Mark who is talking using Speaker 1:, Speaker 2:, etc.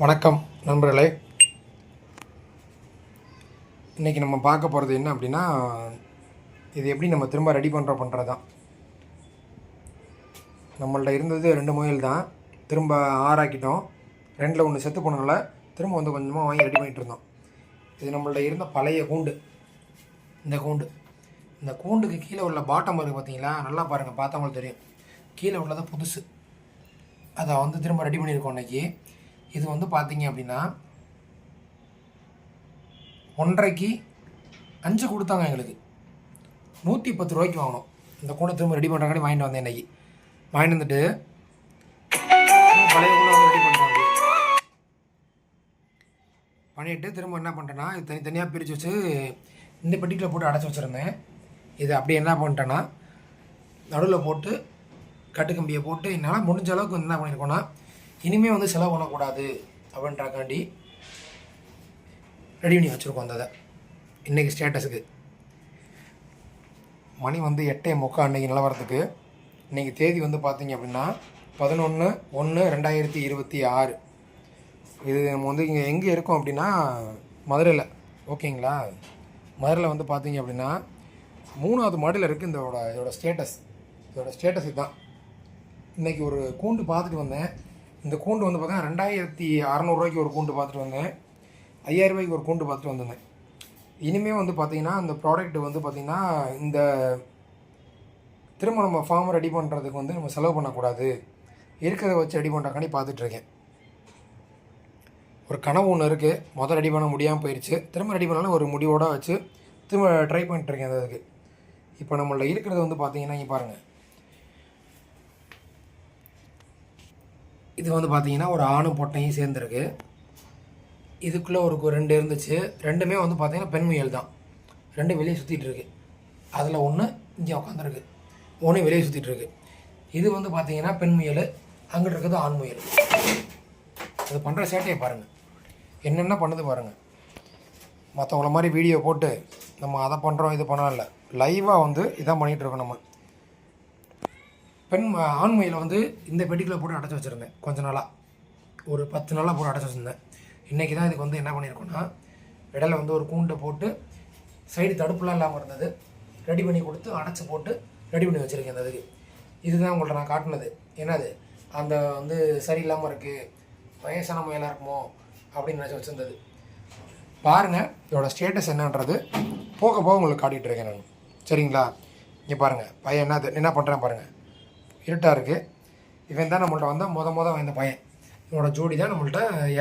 Speaker 1: வணக்கம் நண்பர்களே. இன்றைக்கி நம்ம பார்க்க போகிறது என்ன அப்படின்னா, இது எப்படி நம்ம திரும்ப ரெடி பண்ணுறது தான். நம்மள்ட்ட இருந்தது 2 முயல் தான், திரும்ப 6 ஆக்கிட்டோம். 2ல் 1 செத்து போனனால திரும்ப வந்து கொஞ்சமாக வாங்கி ரெடி பண்ணிகிட்டு இருந்தோம். இது நம்மள்ட்ட இருந்த பழைய கூண்டு. இந்த கூண்டுக்கு கீழே உள்ள பாட்டம் இருக்குது பார்த்தீங்களா, நல்லா பாருங்கள், பார்த்தவங்களுக்கு தெரியும். கீழே உள்ளதை புதுசு, அதை வந்து திரும்ப ரெடி பண்ணியிருக்கோம் இன்றைக்கி. இது வந்து பார்த்தீங்க அப்படின்னா 1.5க்கு 5 கொடுத்தாங்க எங்களுக்கு. 110 ரூபாய்க்கு வாங்கணும். இந்த கூடை திரும்ப ரெடி பண்ணுறாங்கன்னு வாங்கிட்டு வந்தேன் இன்றைக்கி. வாங்கிட்டு வந்துட்டு பழைய கூடை வந்து ரெடி பண்ணுறாங்க. பண்ணிவிட்டு திரும்ப என்ன பண்ணுறேன்னா, இது தனித்தனியாக பிரித்து வச்சு இந்த பெட்டிக்கில் போட்டு அடைச்சி வச்சுருந்தேன். இது அப்படியே என்ன பண்ணிட்டேன்னா, நடுவில் போட்டு கட்டுக்கம்பியை போட்டு என்னால் முடிஞ்ச அளவுக்கு என்ன பண்ணியிருக்கோன்னா, இனிமேல் வந்து செலவு பண்ணக்கூடாது அப்படின்றாக்காண்டி ரெடி பண்ணி வச்சுருக்கோம். அந்த இன்றைக்கி ஸ்டேட்டஸுக்கு மணி வந்து 8:45 அன்றைக்கி நிலவரத்துக்கு. இன்றைக்கி தேதி வந்து பார்த்திங்க அப்படின்னா 11/1/2026. இது நம்ம வந்து இங்கே எங்கே இருக்கோம் அப்படின்னா மதுரையில். ஓகேங்களா, மதுரையில் வந்து பார்த்திங்க அப்படின்னா 3வது மாடியில் இருக்குது இதோட ஸ்டேட்டஸ். இதுதான். இன்றைக்கி ஒரு கூண்டு பார்த்துட்டு வந்தேன். இந்த கூண்டு வந்து பார்த்தீங்கன்னா 2600 ரூபாய்க்கு ஒரு கூண்டு பார்த்துட்டு வந்தேன். 5000 ரூபாய்க்கு ஒரு கூண்டு பார்த்துட்டு வந்திருந்தேன். இனிமேல் வந்து பார்த்திங்கன்னா இந்த ப்ராடக்ட் வந்து பார்த்திங்கன்னா இந்த திரும்ப நம்ம ஃபார்ம் ரெடி பண்ணுறதுக்கு வந்து நம்ம செலவு பண்ணக்கூடாது, இருக்கிறத வச்சு ரெடி பண்ணுறக்காண்டி பார்த்துட்ருக்கேன். ஒரு கனவு ஒன்று இருக்குது, மொதல் ரெடி பண்ண முடியாமல் போயிடுச்சு. திரும்ப ரெடி பண்ணாலும் ஒரு முடிவோடு வச்சு திரும்ப ட்ரை பண்ணிட்டுருக்கேன். அதுக்கு இப்போ நம்மள்ட்ட இருக்கிறது வந்து பார்த்திங்கன்னா இங்கே பாருங்கள். இது வந்து பார்த்திங்கன்னா ஒரு ஆணும் பொட்டையும் சேர்ந்துருக்கு. இதுக்குள்ளே ஒரு 2 இருந்துச்சு. 2மே வந்து பார்த்திங்கன்னா பெண் முயல் தான். 2 வெளியே சுற்றிட்டு இருக்கு. அதில் 1 இங்கே உட்காந்துருக்கு, 1 வெளியே சுற்றிட்டு இருக்கு. இது வந்து பார்த்திங்கன்னா பெண் முயல், அங்கிட்டு இருக்கிறது ஆண் முயல். அது பண்ணுற சேட்டையை பாருங்கள், என்னென்ன பண்ணுது பாருங்கள். மற்றவங்கள மாதிரி வீடியோ போட்டு நம்ம அதை பண்ணுறோம் இது பண்ணோம் இல்லை, லைவாக வந்து இதான் பண்ணிகிட்ருக்கோம். நம்ம ஆண் முயலை வந்து இந்த பெட்டிக்குள்ளே போட்டு அடைச்சி வச்சுருந்தேன் கொஞ்ச நாளாக, ஒரு 10 நாளாக போட்டு அடைச்சி வச்சுருந்தேன். இன்றைக்கி தான் இதுக்கு வந்து என்ன பண்ணியிருக்கோன்னா, இடையில வந்து ஒரு கூண்டை போட்டு சைடு தடுப்புலாம் இல்லாமல் இருந்தது, ரெடி பண்ணி கொடுத்து அடைச்சி போட்டு ரெடி பண்ணி வச்சுருக்கேன். அந்த இதுக்கு இதுதான் உங்கள்கிட்ட நான் காட்டினது. என்னது அந்த வந்து சரியில்லாமல் இருக்குது, வயசான முயலாக இருக்குமோ அப்படின்னு நினச்சி வச்சுருந்தது. பாருங்கள் இதோட ஸ்டேட்டஸ் என்னன்றது போக போக உங்களுக்கு காட்டிகிட்டு இருக்கேன் நான். சரிங்களா, இங்கே பாருங்கள் பையன் என்ன பண்ணுறேன் பாருங்கள். இருட்டாக இருக்குது. இவன் தான் நம்மள்ட்ட வந்தால் மொதல் வாய்ந்த பையன். இவனோட ஜோடி தான் நம்மள்ட்ட